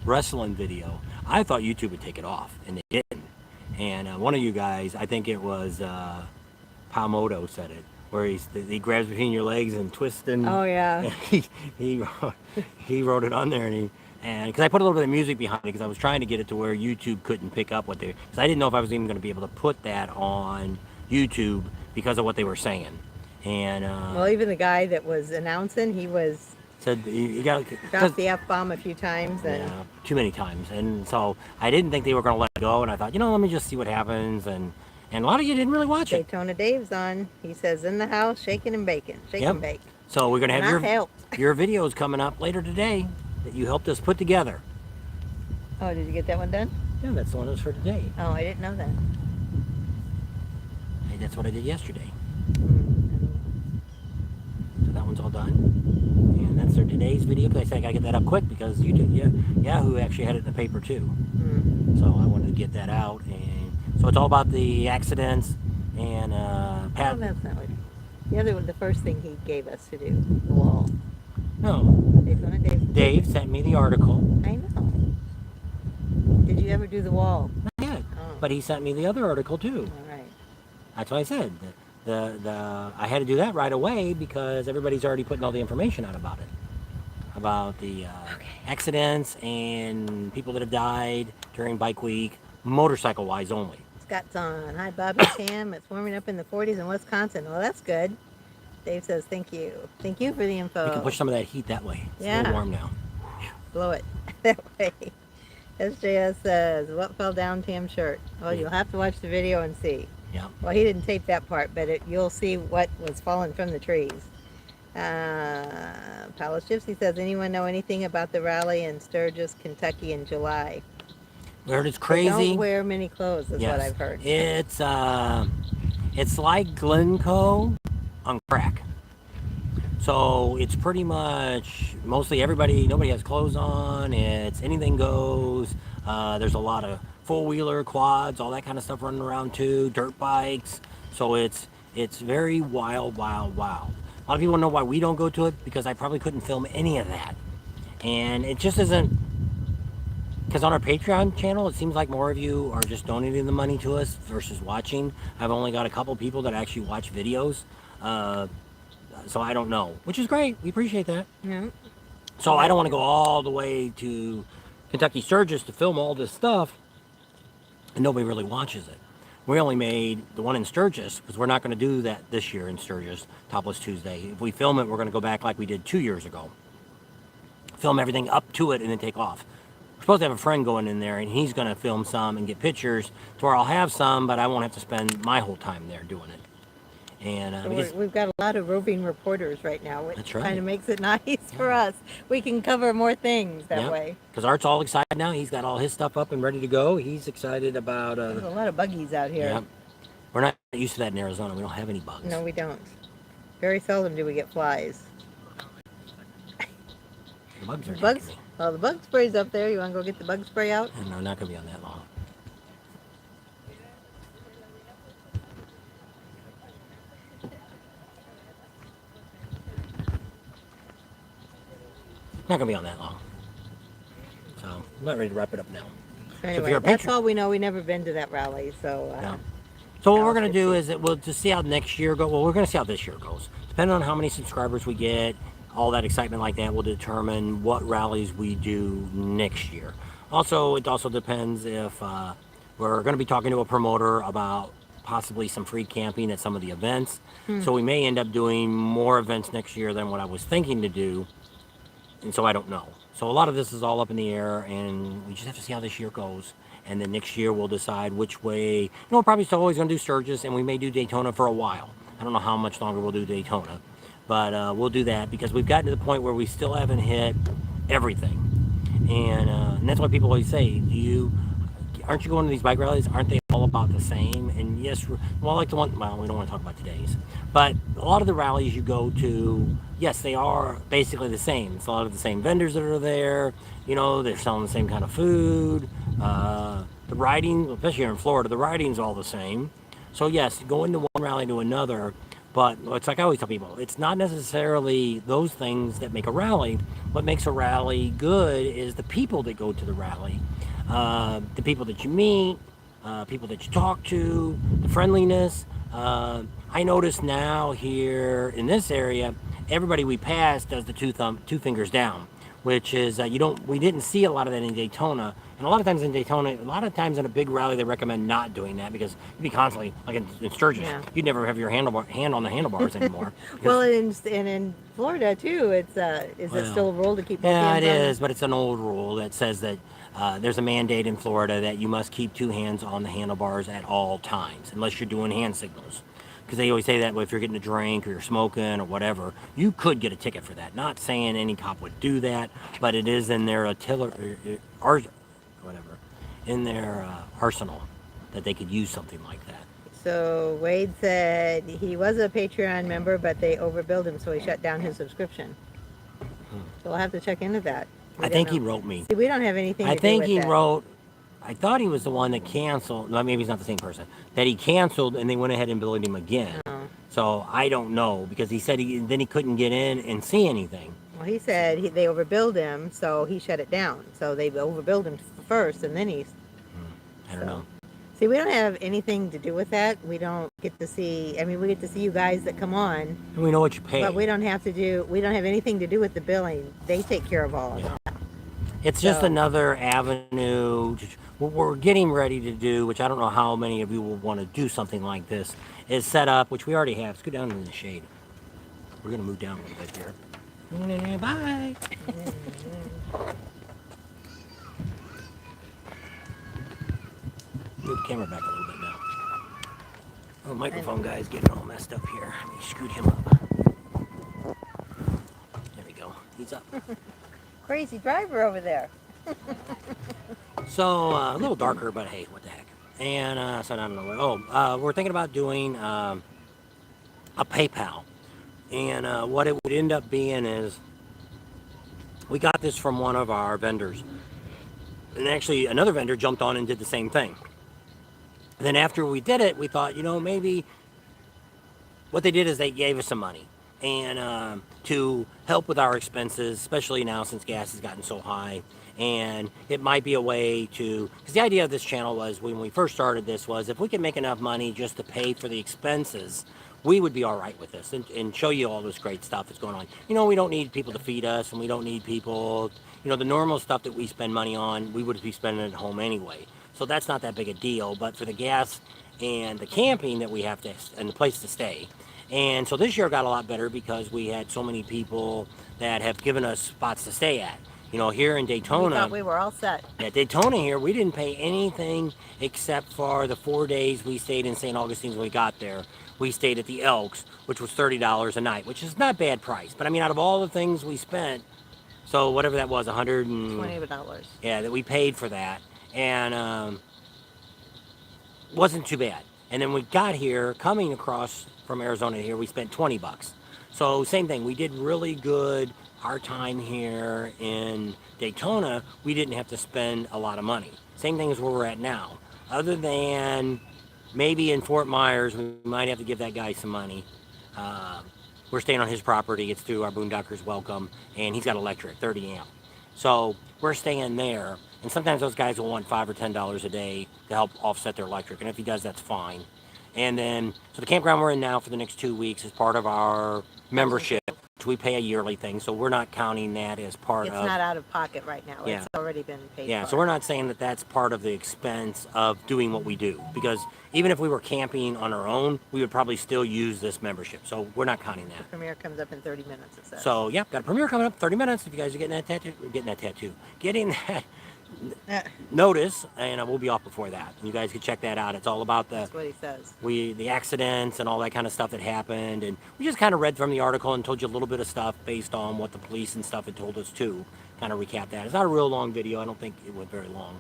wrestling video? I thought YouTube would take it off, and they didn't. And one of you guys, I think it was Palmodo, said it, where he grabs between your legs and twists and. Oh yeah. And he wrote it on there, and And because I put a little bit of music behind it because I was trying to get it to where YouTube couldn't pick up what they, because I didn't know if I was even going to be able to put that on YouTube because of what they were saying. And well, even the guy that was announcing, he was said you got dropped the F-bomb a few times. And yeah, too many times. And so I didn't think they were going to let it go. And I thought, let me just see what happens. And a lot of you didn't really watch it. Daytona Dave's on. He says, in the house, shaking and baking. Shake and bake. So we're going to have your videos coming up later today that you helped us put together. Oh, did you get that one done? Yeah, that's the one that was for today. Oh, I didn't know that. Hey, that's what I did yesterday. Mm-hmm. So that one's all done. And that's for today's video. Because I said I got to get that up quick because YouTube, Yahoo actually had it in the paper too. Mm-hmm. So I wanted to get that out. And so it's all about the accidents and Pat. Oh, that's not what. The first thing he gave us to do, the wall. No. Dave sent me the article. I know. Did you ever do the wall? Not yet. Oh. But he sent me the other article too. All right. That's what I said. I had to do that right away because everybody's already putting all the information out about it. About the accidents and people that have died during Bike Week, motorcycle-wise only. Scott's on. Hi, Bobby Tam. It's warming up in the 40s in Wisconsin. Well, that's good. Dave says, thank you. Thank you for the info. We can push some of that heat that way. It's a little warm now. Blow it that way. SJS says, what fell down Tam's shirt? Well, you'll have to watch the video and see. Yeah. Well, he didn't tape that part, but you'll see what was falling from the trees. Palace Gypsy says, anyone know anything about the rally in Sturgis, Kentucky in July? We heard it's crazy. They don't wear many clothes, is what I've heard. It's like Glencoe on crack. So it's pretty much mostly nobody has clothes on. It's anything goes. There's a lot of four-wheeler, quads, all that kind of stuff running around too, dirt bikes. So it's very wild, wild, wild. A lot of people know why we don't go to it because I probably couldn't film any of that. And it just isn't, because on our Patreon channel, it seems like more of you are just donating the money to us versus watching. I've only got a couple people that actually watch videos. So I don't know, which is great. We appreciate that. Yeah. So I don't want to go all the way to Kentucky Sturgis to film all this stuff, and nobody really watches it. We only made the one in Sturgis because we're not going to do that this year in Sturgis, Topless Tuesday. If we film it, we're going to go back like we did 2 years ago. Film everything up to it and then take off. We're supposed to have a friend going in there, and he's going to film some and get pictures to where I'll have some, but I won't have to spend my whole time there doing it. And so we've got a lot of roving reporters right now, which that's right. kind of makes it nice for us. We can cover more things that way. Because Art's all excited now. He's got all his stuff up and ready to go. He's excited about... There's a lot of buggies out here. Yeah. We're not used to that in Arizona. We don't have any bugs. No, we don't. Very seldom do we get flies. The bugs are bugs. Well, the bug spray's up there. You want to go get the bug spray out? No, not going to be on that long. Not going to be on that long. So, I'm not ready to wrap it up now. Anyway, that's all we know. We've never been to that rally, so... yeah. So what we're going to do is we'll just see how next year goes. Well, we're going to see how this year goes. Depending on how many subscribers we get, all that excitement like that will determine what rallies we do next year. Also, it also depends if we're going to be talking to a promoter about possibly some free camping at some of the events. So we may end up doing more events next year than what I was thinking to do. And so I don't know. So a lot of this is all up in the air, and we just have to see how this year goes. And then next year we'll decide which way. We're probably still always going to do Sturgis, and we may do Daytona for a while. I don't know how much longer we'll do Daytona. But we'll do that because we've gotten to the point where we still haven't hit everything. And that's why people always say, aren't you going to these bike rallies? Aren't they all about the same? And yes, well, like the one, well, we don't want to talk about today's. But a lot of the rallies you go to, yes, they are basically the same. It's a lot of the same vendors that are there. They're selling the same kind of food. The riding, especially here in Florida, the riding's all the same. So yes, going to one rally to another, but it's like I always tell people, it's not necessarily those things that make a rally. What makes a rally good is the people that go to the rally, the people that you meet, people that you talk to, the friendliness. I notice now here in this area, everybody we pass does the two fingers down, which is we didn't see a lot of that in Daytona. And a lot of times in Daytona, a lot of times in a big rally, they recommend not doing that because you'd be constantly, like in Sturgis, you'd never have your hand on the handlebars anymore. Well, and in Florida too, is it still a rule to keep both hands on? Yeah, it is, but it's an old rule that says that there's a mandate in Florida that you must keep 2 hands on the handlebars at all times, unless you're doing hand signals. Because they always say that if you're getting a drink or you're smoking or whatever, you could get a ticket for that. Not saying any cop would do that, but it is in their arsenal that they could use something like that. So Wade said he was a Patreon member, but they overbilled him, so he shut down his subscription. So we'll have to check into that. I think he wrote me. See, we don't have anything to do with I think he wrote, I thought he was the one that canceled, well, maybe he's not the same person, that he canceled and they went ahead and billed him again. Oh. So I don't know, because he said then he couldn't get in and see anything. Well, he said they overbilled him, so he shut it down. So they overbilled him first, and then I don't know. See, we don't have anything to do with that. We don't get to see, I mean, we get to see you guys that come on. And we know what you pay. But we don't have anything to do with the billing. They take care of all of that. It's just another avenue. What we're getting ready to do, which I don't know how many of you will want to do something like this, is set up, which we already have. Let's go down in the shade. We're going to move down a little bit here. Bye. Move the camera back a little bit now. Oh, microphone guy's getting all messed up here. Let me scoot him up. There we go. He's up. Crazy driver over there. So, a little darker, but hey, what the heck. And so I don't know. We're thinking about doing a PayPal. And what it would end up being is, we got this from one of our vendors. And actually, another vendor jumped on and did the same thing. And then after we did it, we thought, maybe what they did is they gave us some money. And to help with our expenses, especially now since gas has gotten so high. And it might be a way to, because the idea of this channel was, when we first started this, was if we could make enough money just to pay for the expenses, we would be all right with this and show you all this great stuff that's going on. We don't need people to feed us, and we don't need people, the normal stuff that we spend money on, we would be spending at home anyway. So that's not that big a deal. But for the gas and the camping that we have to, and the place to stay. And so this year got a lot better because we had so many people that have given us spots to stay at. Here in Daytona, we thought we were all set. At Daytona here, we didn't pay anything except for the 4 days we stayed in St. Augustine's when we got there. We stayed at the Elks, which was $30 a night, which is not a bad price. But I mean, out of all the things we spent, so whatever that was, $120. Yeah, that we paid for that, and wasn't too bad. And then we got here, coming across from Arizona here, we spent $20. So same thing, we did really good. Our time here in Daytona, we didn't have to spend a lot of money. Same thing as where we're at now. Other than maybe in Fort Myers, we might have to give that guy some money. We're staying on his property. It's through our Boondockers Welcome, and he's got electric, 30 amp. So we're staying there, and sometimes those guys will want $5 or $10 a day to help offset their electric, and if he does, that's fine. And then, so the campground we're in now for the next 2 weeks is part of our membership. We pay a yearly thing, so we're not counting that as part of... It's not out of pocket right now. Yeah. It's already been paid for. So we're not saying that that's part of the expense of doing what we do, because even if we were camping on our own, we would probably still use this membership, so we're not counting that. The premiere comes up in 30 minutes, it says. So, got a premiere coming up, 30 minutes, if you guys are getting that notice, and we'll be off before that. And you guys can check that out. It's all about that's what he says. The accidents and all that kind of stuff that happened, and we just kind of read from the article and told you a little bit of stuff based on what the police and stuff had told us too. Kind of recap that. It's not a real long video. I don't think it went very long.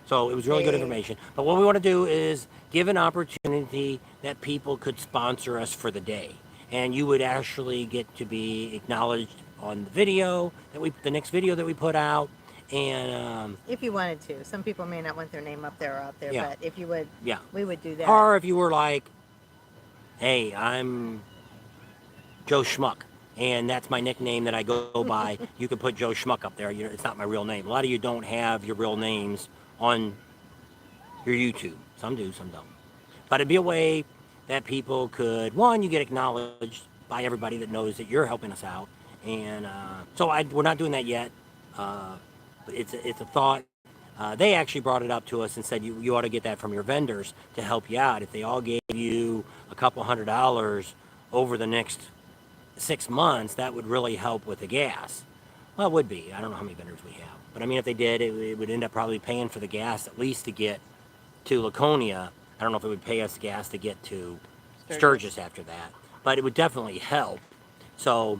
So it was really good information. But what we want to do is give an opportunity that people could sponsor us for the day, and you would actually get to be acknowledged on the video the next video that we put out. And if you wanted to, some people may not want their name up there or out there, but if you would, we would do that. Or if you were like, hey, I'm Joe Schmuck, and that's my nickname that I go by, you could put Joe Schmuck up there. It's not my real name. A lot of you don't have your real names on your YouTube. Some do, some don't. But it'd be a way that people could, one, you get acknowledged by everybody that knows that you're helping us out, And so we're not doing that yet. But it's a thought. They actually brought it up to us and said you ought to get that from your vendors to help you out. If they all gave you a couple $100 over the next 6 months, that would really help with the gas. Well, it would be. I don't know how many vendors we have. But I mean, if they did, it would end up probably paying for the gas at least to get to Laconia. I don't know if it would pay us gas to get to Sturgis after that. But it would definitely help. So,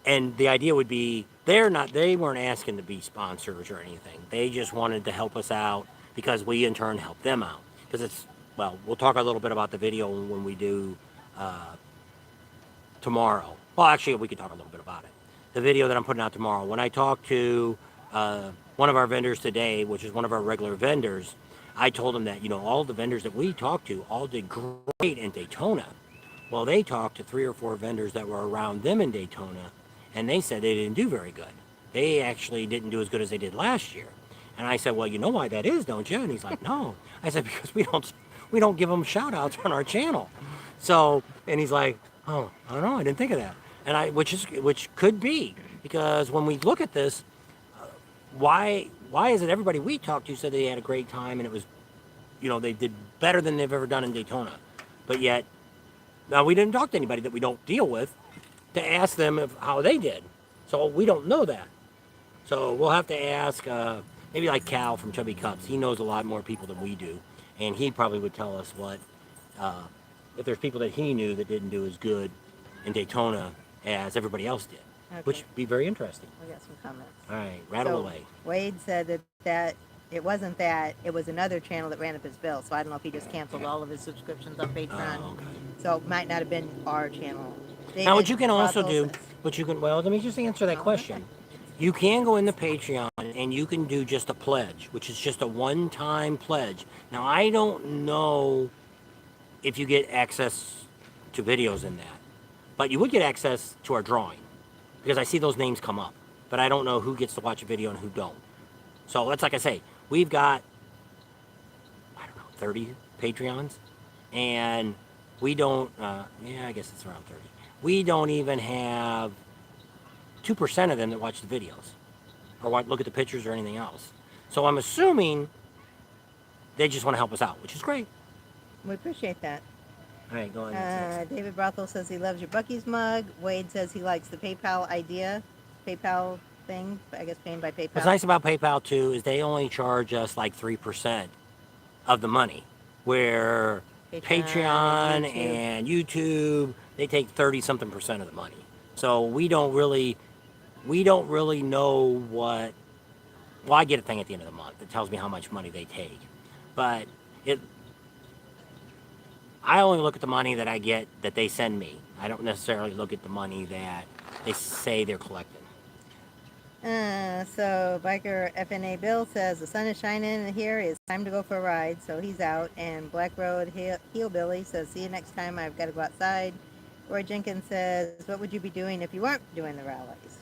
and the idea would be, they weren't asking to be sponsors or anything. They just wanted to help us out because we in turn help them out. Because well, we'll talk a little bit about the video when we do tomorrow. Well, actually, we could talk a little bit about it. The video that I'm putting out tomorrow. When I talked to one of our vendors today, which is one of our regular vendors, I told him that, all the vendors that we talked to all did great in Daytona. Well, they talked to 3 or 4 vendors that were around them in Daytona, and they said they didn't do very good. They actually didn't do as good as they did last year. And I said, well, you know why that is, don't you? And he's like, no. I said, because we don't give them shout outs on our channel. So, and he's like, oh, I don't know, I didn't think of that. And which could be, because when we look at this, why is it everybody we talked to said they had a great time and it was, they did better than they've ever done in Daytona. But yet, now we didn't talk to anybody that we don't deal with to ask them how they did. So we don't know that. So we'll have to ask maybe like Cal from Chubby Cups. He knows a lot more people than we do. And he probably would tell us what, if there's people that he knew that didn't do as good in Daytona as everybody else did. Okay. Which would be very interesting. We got some comments. All right, rattle away. Wade said that it wasn't that, it was another channel that ran up his bill. So I don't know if he just canceled all of his subscriptions on Patreon. Oh, okay. So it might not have been our channel. Now, what you can also do, let me just answer that question. You can go into Patreon and you can do just a pledge, which is just a one-time pledge. Now, I don't know if you get access to videos in that, but you would get access to our drawing because I see those names come up, but I don't know who gets to watch a video and who don't. So that's like I say, we've got, 30 Patreons, and we don't, I guess it's around 30. We don't even have 2% of them that watch the videos or look at the pictures or anything else. So I'm assuming they just want to help us out, which is great. We appreciate that. All right, go on. David Brothel says he loves your Buc-ee's mug. Wade says he likes the PayPal thing, I guess paying by PayPal. What's nice about PayPal, too, is they only charge us like 3% of the money, where Patreon and YouTube, they take 30-something% of the money. So we don't really know what. Well, I get a thing at the end of the month that tells me how much money they take, but I only look at the money that I get that they send me. I don't necessarily look at the money that they say they're collecting. So Biker FNA Bill says the sun is shining here. It's time to go for a ride, so he's out. And Black Road Hillbilly says, see you next time. I've got to go outside. Roy Jenkins says, what would you be doing if you weren't doing the rallies?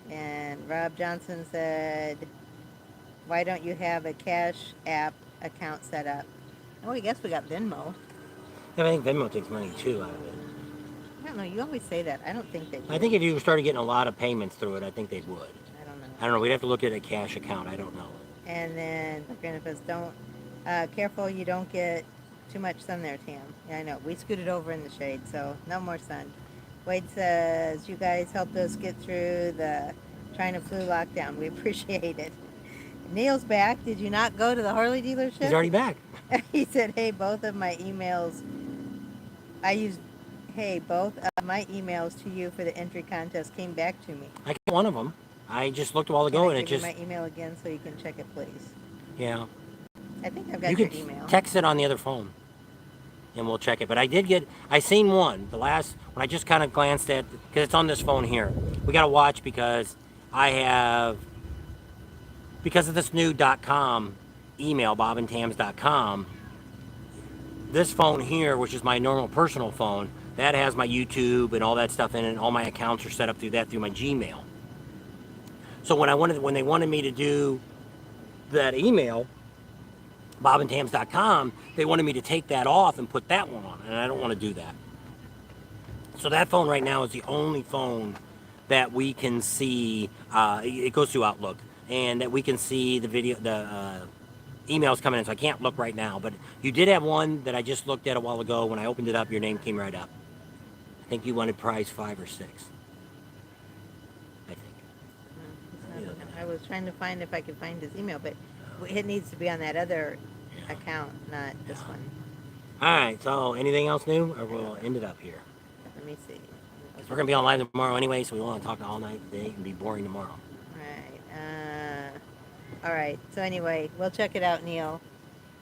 And Rob Johnson said, why don't you have a Cash App account set up? Oh, I guess we got Venmo. Yeah, I think Venmo takes money too out of it. I don't know. You always say that. I don't think they do. I think if you started getting a lot of payments through it, I think they would. I don't know. We'd have to look at a cash account. I don't know. And then Granite says, careful you don't get too much sun there, Tam. Yeah, I know. We scooted over in the shade, so no more sun. Wade says, you guys helped us get through the China flu lockdown. We appreciate it. Neil's back. Did you not go to the Harley dealership? He's already back. He said, hey, both of my emails to you for the entry contest came back to me. I got one of them. I just looked a while ago and it just... Can I give you my email again so you can check it, please? Yeah. I think I've got your email. You can text it on the other phone and we'll check it. But I seen one, when I just kind of glanced at, because it's on this phone here. We got to watch because because of this new .com email, bobandtams.com, this phone here, which is my normal personal phone, that has my YouTube and all that stuff in it, and all my accounts are set up through my Gmail. So when they wanted me to do that email, bobandtams.com, they wanted me to take that off and put that one on, and I don't want to do that. So that phone right now is the only phone that we can see, it goes through Outlook, and that we can see the video, the emails coming in. So I can't look right now, but you did have one that I just looked at a while ago. When I opened it up, your name came right up. I think you wanted prize 5 or 6. I think. I was trying to find if I could find his email, but it needs to be on that other account, not this one. All right, so anything else new, or we'll end it up here? Let me see. Because we're going to be on live tomorrow anyway, so we want to talk all night today and be boring tomorrow. All right, so anyway, we'll check it out, Neil.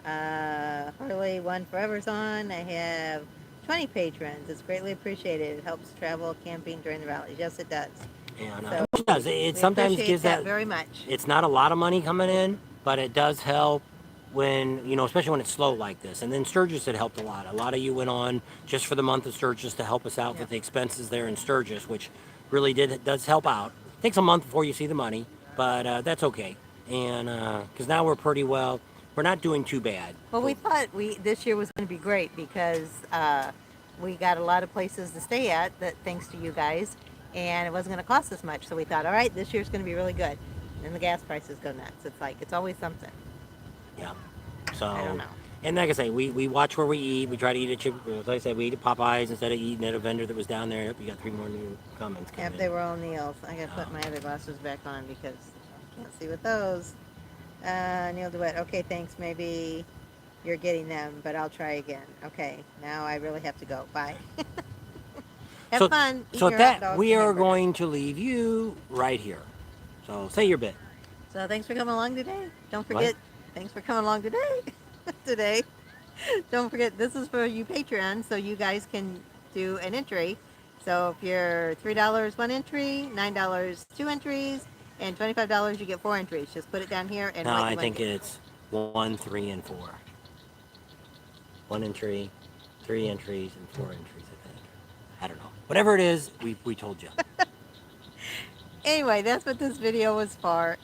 Harley One Forever's on. I have 20 patrons. It's greatly appreciated. It helps travel camping during the rallies. Yes, it does. And So it does. It sometimes gives that very much. It's not a lot of money coming in, but it does help when, you know, especially when it's slow like this. And then Sturgis, it helped a lot. A lot of you went on just for the month of Sturgis to help us out with the expenses there in Sturgis, which really does help out. It takes a month before you see the money, but that's okay. And because now we're pretty well, we're not doing too bad. Well, we thought this year was going to be great because we got a lot of places to stay at, that thanks to you guys, and it wasn't going to cost us much. So we thought, all right, this year's going to be really good. And the gas prices go nuts. It's like, it's always something. Yeah. So, I don't know. And like I say, we watch where we eat. We try to eat at Chip. Like I said, we eat at Popeyes instead of eating at a vendor that was down there. Yep, you got 3 more new comments coming. Yep, they were all Neil's. I got to put my other glasses back on because I can't see with those. Neil DeWitt. Okay, thanks. Maybe you're getting them, but I'll try again. Okay, now I really have to go. Bye. Have fun. So at that, we are going to leave you right here. So say your bit. So thanks for coming along today. Don't forget, thanks for coming along today. Don't forget, this is for you Patreon, so you guys can do an entry. So if you're $3 1 entry, $9 2 entries, and $25 you get 4 entries. Just put it down here and no, I think it's 1, 3, and 4. 1 entry, 3 entries, and 4 entries, I think. I don't know. Whatever it is, we told you. Anyway, that's what this video was for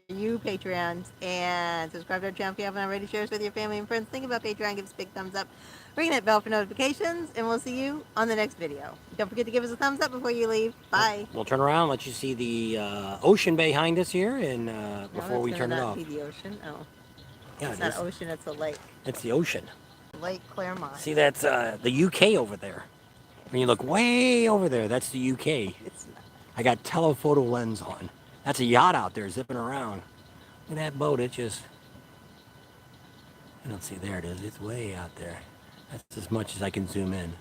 you Patreons. And subscribe to our channel if you haven't already. Share us with your family and friends. Think about Patreon. Give us a big thumbs up. Ring that bell for notifications. And we'll see you on the next video. Don't forget to give us a thumbs up before you leave. Bye. We'll turn around, let you see the ocean behind us here, and before we turn it off. Be the ocean. Oh, yeah, it's not ocean. It's a lake. It's the ocean. Lake Claremont. See, that's the UK over there. When you look way over there, that's the UK. It's not. I got telephoto lens on. That's a yacht out there zipping around. Look at that boat. It just... I don't see. There it is. It's way out there. That's as much as I can zoom in.